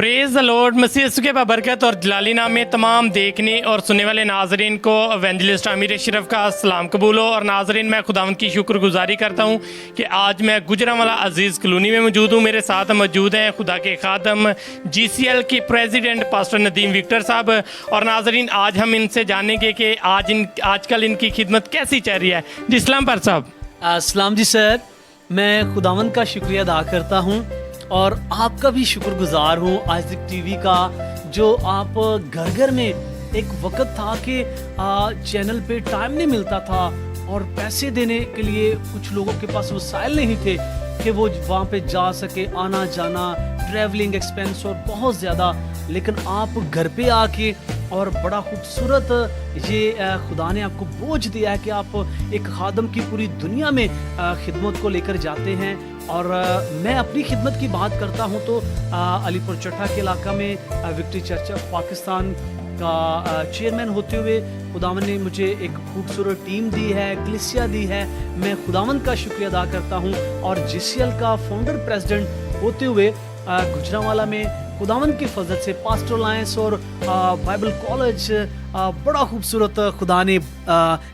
Praise the Lord, मसीह यीशु के बरकत और जलाली नाम में तमाम देखने और सुनने वाले नाजरीन को एवेंजलिस्ट आमिर अशरफ का सलाम कबूल हो। और नाजरीन, मैं खुदावंद की शुक्रगुजारी करता हूँ कि आज मैं गुजरांवाला अजीज़ कॉलोनी में मौजूद हूँ। मेरे साथ मौजूद हैं खुदा के खादम GCL के प्रेसिडेंट पास्टर नदीम विक्टर साहब। और नाजरीन, आज हम इनसे जानेंगे कि आजकल इनकी खिदमत कैसी चल रही है। जी इस्लाम पर साहब। अस्सलाम जी सर, मैं खुदावंद का शुक्रिया अदा करता हूँ और आपका भी शुक्रगुजार हूँ आइज़िक टीवी का, जो आप घर घर में एक वक्त था कि चैनल पे टाइम नहीं मिलता था और पैसे देने के लिए कुछ लोगों के पास वसाइल नहीं थे कि वो वहाँ पे जा सके, आना जाना, ट्रैवलिंग एक्सपेंस और बहुत ज़्यादा। लेकिन आप घर पे आके और बड़ा खूबसूरत ये खुदा ने आपको बोझ दिया है कि आप एक खादम की पूरी दुनिया में खिदमत को लेकर जाते हैं। और मैं अपनी खिदमत की बात करता हूँ तो अलीपुर चट्टा के इलाका में विक्ट्री चर्च ऑफ पाकिस्तान का चेयरमैन होते हुए खुदावंद ने मुझे एक खूबसूरत टीम दी है, कलीसिया दी है। मैं खुदावंद का शुक्रिया अदा करता हूँ। और GCL का फाउंडर प्रेसिडेंट होते हुए गुजरांवाला में खुदावंद की फजल से पास्टर अलायंस और बाइबल कॉलेज बड़ा खूबसूरत खुदा ने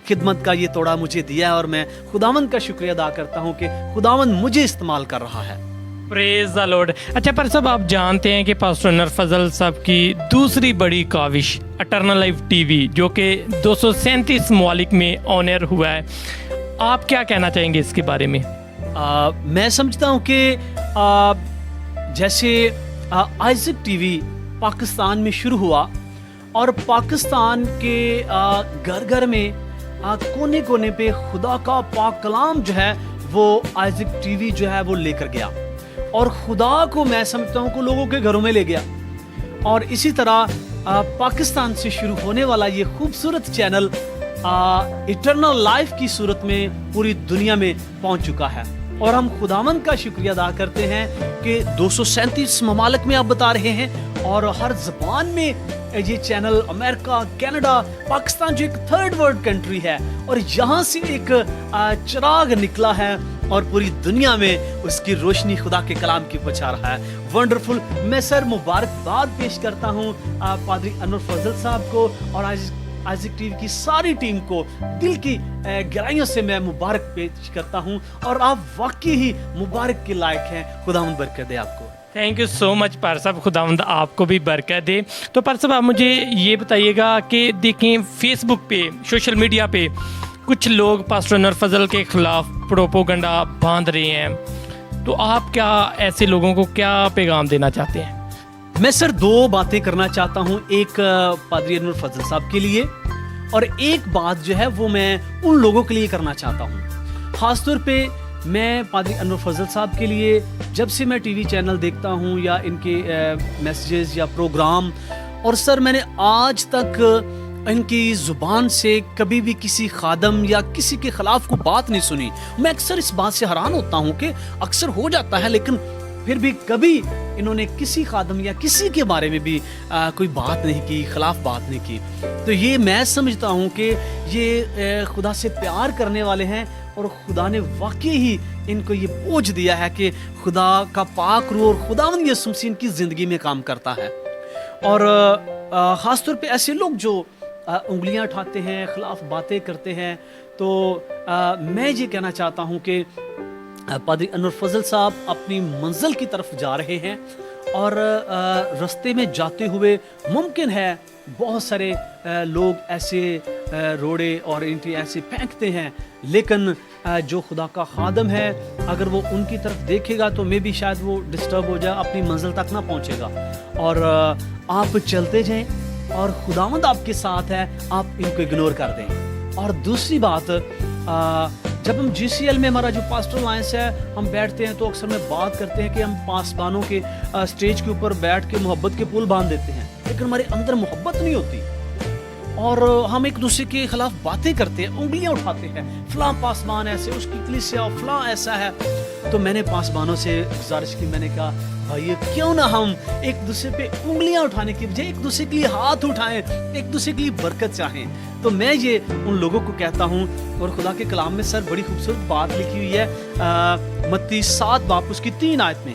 खिदमत का ये तोड़ा मुझे दिया है और मैं खुदावंद का शुक्रिया अदा करता हूँ कि खुदावंद मुझे इस्तेमाल कर रहा है। Praise the Lord. अच्छा पर साहब, आप जानते हैं कि पास्टर अनवर फजल साहब की दूसरी बड़ी काविश इटर्नल लाइफ TV जो कि 237 ममालिक में ऑनर हुआ है, आप क्या कहना चाहेंगे इसके बारे में? मैं समझता हूँ कि जैसे आइज़िक TV पाकिस्तान में शुरू हुआ और पाकिस्तान के घर घर में कोने कोने पे खुदा का पाक कलाम जो है वो आइज़िक TV जो है वो लेकर गया और खुदा को मैं समझता हूँ कि लोगों के घरों में ले गया। और इसी तरह पाकिस्तान से शुरू होने वाला ये खूबसूरत चैनल इटर्नल लाइफ की सूरत में पूरी दुनिया में पहुंच चुका है। और हम खुदावंद का शुक्रिया अदा करते हैं कि 237 ममालिक में आप बता रहे हैं और हर ज़बान में ये चैनल, अमेरिका, कनाडा, पाकिस्तान जो एक थर्ड वर्ल्ड कंट्री है और यहाँ से एक चिराग निकला है और पूरी दुनिया में उसकी रोशनी खुदा के कलाम की पहुँचा रहा है। वंडरफुल। मैं सर मुबारकबाद पेश करता हूँ पादरी अनवर फजल साहब को और आइज़िक TV की सारी टीम को दिल की गहराइयों से मैं मुबारक पेश करता हूँ और आप वाकई ही मुबारक के लायक हैं। खुदावंद बरकत दे आपको। थैंक यू सो मच पार साहब, खुदावंद आपको भी बरकत दे। तो पार साहब, आप मुझे ये बताइएगा कि देखें फेसबुक पे, सोशल मीडिया पे कुछ लोग पास्टर अनवर फजल के खिलाफ प्रोपोगंडा बांध रहे हैं, तो आप क्या ऐसे लोगों को क्या पैगाम देना चाहते हैं? मैं सर दो बातें करना चाहता हूँ, एक पादरी अनवर फजल साहब के लिए और एक बात जो है वो मैं उन लोगों के लिए करना चाहता हूँ। खासतौर पे मैं पादरी अनवर फजल साहब के लिए जब से मैं TV चैनल देखता हूँ या इनके मैसेजेस या प्रोग्राम, और सर मैंने आज तक इनकी ज़ुबान से कभी भी किसी खादम या किसी के ख़िलाफ़ को बात नहीं सुनी। मैं अक्सर इस बात से हैरान होता हूँ कि अक्सर हो जाता है लेकिन फिर भी कभी इन्होंने किसी खादम या किसी के बारे में भी कोई बात नहीं की, खिलाफ बात नहीं की। तो ये मैं समझता हूँ कि ये खुदा से प्यार करने वाले हैं और खुदा ने वाकई ही इनको ये बोझ दिया है कि खुदा का पाक रूह और खुदावंद यीशु मसीह इनकी ज़िंदगी में काम करता है। और ख़ास तौर पे ऐसे लोग जो उंगलियां उठाते हैं, खिलाफ बातें करते हैं, तो मैं ये कहना चाहता हूँ कि पादरी अनवर फजल साहब अपनी मंजिल की तरफ जा रहे हैं और रास्ते में जाते हुए मुमकिन है बहुत सारे लोग ऐसे रोड़े और ईंटें ऐसे फेंकते हैं, लेकिन जो खुदा का खादम है अगर वो उनकी तरफ देखेगा तो मे भी शायद वो डिस्टर्ब हो जाए, अपनी मंजिल तक ना पहुंचेगा। और आप चलते जाएं और खुदावंद आपके साथ है, आप इनको इग्नोर कर दें। और दूसरी बात, जब हम GCL में हमारा जो पास्टर अलायंस है हम बैठते हैं तो अक्सर में बात करते हैं कि हम पासबानों के स्टेज के ऊपर बैठ के मोहब्बत के पुल बांध देते हैं, लेकिन हमारे अंदर मोहब्बत नहीं होती और हम एक दूसरे के खिलाफ बातें करते हैं, उंगलियां उठाते हैं, फलां पासबान ऐसे, उसकी कलीसिया फलां ऐसा है। तो मैंने पासबानों से गुजारिश की, मैंने कहा भाई क्यों ना हम एक दूसरे पे उंगलियां उठाने की बजाय एक दूसरे के लिए हाथ उठाएं, एक दूसरे के लिए बरकत चाहें। तो मैं ये उन लोगों को कहता हूँ। और खुदा के कलाम में सर बड़ी खूबसूरत बात लिखी हुई है, मत्ती 7 बाब उसकी 3 आयत में,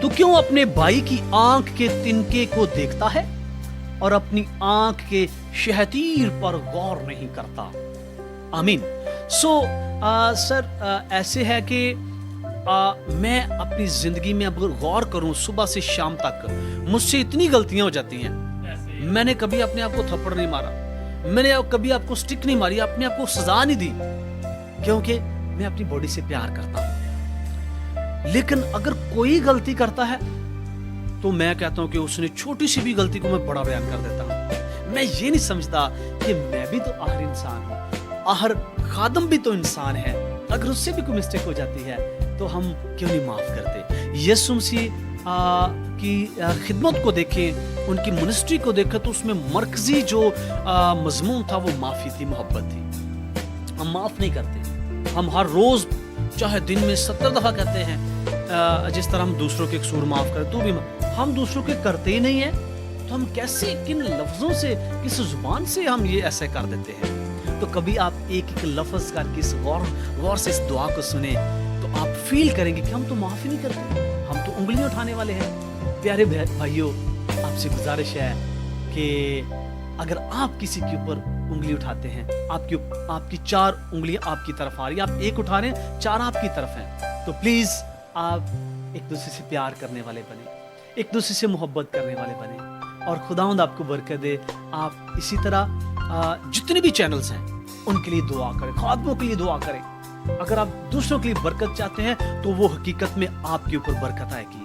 तू क्यों अपने भाई की आंख के तिनके को देखता है और अपनी आंख के शहतीर पर गौर नहीं करता? आमीन। सो सर ऐसे है कि मैं अपनी जिंदगी में अगर गौर करूं सुबह से शाम तक मुझसे इतनी गलतियां हो जाती हैं। मैंने कभी अपने आप को थप्पड़ नहीं मारा, मैंने कभी आपको स्टिक नहीं मारी, अपने आप को सजा नहीं दी, क्योंकि मैं अपनी बॉडी से प्यार करता हूं। लेकिन अगर कोई गलती करता है तो मैं कहता हूं कि उसने छोटी सी भी गलती को मैं बड़ा बयान कर देता हूं। मैं ये नहीं समझता कि मैं भी तो आखिर इंसान हूं, आखिर खादम भी तो इंसान है, अगर उससे भी कोई मिस्टेक हो जाती है तो हम क्यों नहीं माफ करते। यीशु मसीह की खिदमत को देखें, उनकी मिनिस्ट्री को देखें तो उसमें मरकजी जो मजमून था वो माफ़ी थी, मोहब्बत थी। हम माफ़ नहीं करते। हम हर रोज़ चाहे दिन में 70 दफ़ा कहते हैं जिस तरह हम दूसरों के कसूर माफ़ करें, तो भी हम दूसरों के करते ही नहीं हैं, तो हम कैसे, किन लफ्ज़ों से, किस ज़ुबान से हम ये ऐसे कर देते हैं। तो कभी आप एक एक लफ्ज़ करके इस गौर से इस दुआ को सुने तो आप फील करेंगे कि हम तो माफ़ ही नहीं करते, हम तो उंगलियां उठाने वाले हैं। प्यारे भाइयों, आपसे गुजारिश है कि अगर आप किसी के ऊपर उंगली उठाते हैं, आपकी 4 उंगलियां आपकी तरफ आ रही है, आप एक उठा रहे हैं, 4 आपकी तरफ हैं, तो प्लीज़ आप एक दूसरे से प्यार करने वाले बने, एक दूसरे से मोहब्बत करने वाले बने, और खुदावंद आपको बरकत दे। आप इसी तरह जितने भी चैनल्स हैं उनके लिए दुआ करें, खादमों के लिए दुआ करें। अगर आप दूसरों के लिए बरकत चाहते हैं तो वो हकीकत में आपके ऊपर बरकत आएगी।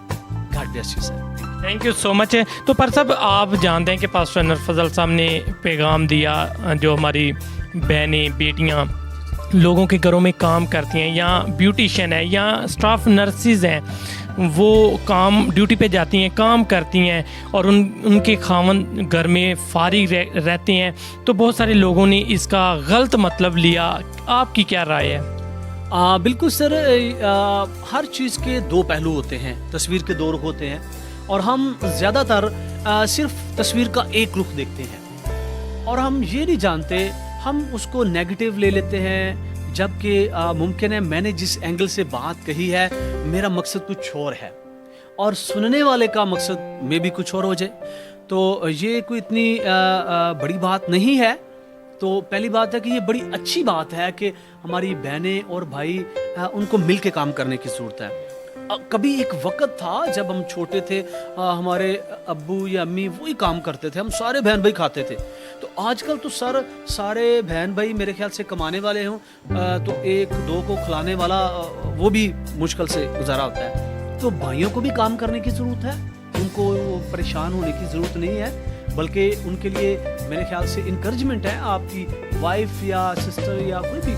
God bless you sir. Thank you so much. तो पर साहब आप जानते हैं कि पास्टर अनवर फजल साहब ने पैगाम दिया, जो हमारी बहनें बेटियां लोगों के घरों में काम करती हैं, या ब्यूटिशियन है या स्टाफ नर्सिस हैं, वो काम ड्यूटी पे जाती हैं, काम करती हैं, और उनके खावन घर में फारिग रहते हैं, तो बहुत सारे लोगों ने इसका गलत मतलब लिया। आपकी क्या राय है? बिल्कुल सर, हर चीज़ के 2 पहलू होते हैं, तस्वीर के 2 रुख होते हैं, और हम ज़्यादातर सिर्फ तस्वीर का एक रुख देखते हैं, और हम ये नहीं जानते, हम उसको नेगेटिव ले लेते हैं, जबकि मुमकिन है मैंने जिस एंगल से बात कही है मेरा मकसद कुछ और है और सुनने वाले का मकसद में भी कुछ और हो जाए। तो ये कोई इतनी बड़ी बात नहीं है। तो पहली बात है कि ये बड़ी अच्छी बात है कि हमारी बहनें और भाई उनको मिल के काम करने की ज़रूरत है। कभी एक वक्त था जब हम छोटे थे, हमारे अब्बू या अम्मी वही काम करते थे, हम सारे बहन भाई खाते थे। तो आजकल तो सारे बहन भाई मेरे ख्याल से कमाने वाले हों, तो 1-2 को खिलाने वाला वो भी मुश्किल से गुजारा होता है। तो भाइयों को भी काम करने की ज़रूरत है, उनको परेशान होने की ज़रूरत नहीं है, बल्कि उनके लिए मेरे ख्याल से इनकरेजमेंट है। आपकी वाइफ या सिस्टर या कोई भी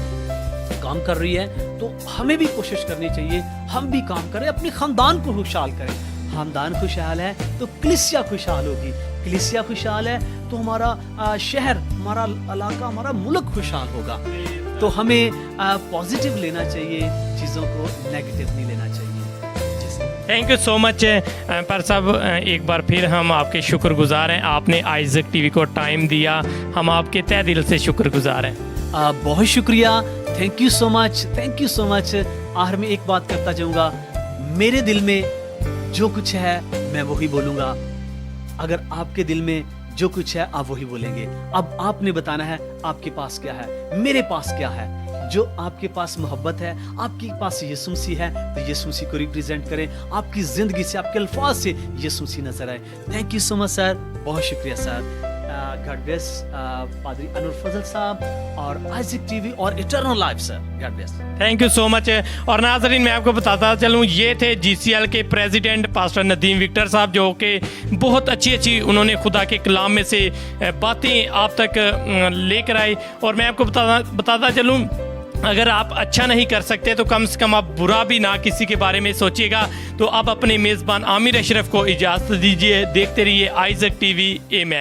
काम कर रही है तो हमें भी कोशिश करनी चाहिए, हम भी काम करें, अपने ख़ानदान को खुशहाल करें। ख़ानदान खुशहाल है तो कलीसिया खुशहाल होगी, कलीसिया खुशहाल है तो हमारा शहर, हमारा इलाका, हमारा मुल्क खुशहाल होगा। तो हमें पॉजिटिव लेना चाहिए, चीज़ों को नेगेटिव नहीं लेना चाहिए। Thank you so much. पर साहब एक बार फिर हम आपके शुक्रगुजार हैं, आपने आइजक टीवी को टाइम दिया, हम आपके तहे दिल से शुक्रगुजार हैं। बहुत शुक्रिया, thank you so much, thank you so much. आखिर में एक बात करता जाऊँगा, मेरे दिल में जो कुछ है मैं वही बोलूँगा, अगर आपके दिल में जो कुछ है आप वही बोलेंगे। अब आपने बताना है आपके पास क्या है, मेरे पास क्या है। जो आपके पास मोहब्बत है, आपके पास यीशु मसीह है, तो यीशु मसीह को रिप्रेजेंट करें, आपकी ज़िंदगी से, आपके अल्फाज से यीशु मसीह नजर आए। Thank you so much sir, बहुत शुक्रिया सर। गॉड ब्लेस पादरी अनवर फजल साहब और आइजक टीवी और eternal life sir. God bless. Thank you so much. और नाज़रीन, मैं आपको बताता चलूँ, ये थे GCL के प्रेसिडेंट पास्टर नदीम विक्टर साहब, जो कि बहुत अच्छी उन्होंने खुदा के कलाम में से बातें आप तक लेकर आए। और मैं आपको बताता चलूँ, अगर आप अच्छा नहीं कर सकते तो कम से कम आप बुरा भी ना किसी के बारे में सोचिएगा। तो आप अपने मेज़बान आमिर अशरफ को इजाज़त दीजिए। देखते रहिए आइजक टीवी। आमीन।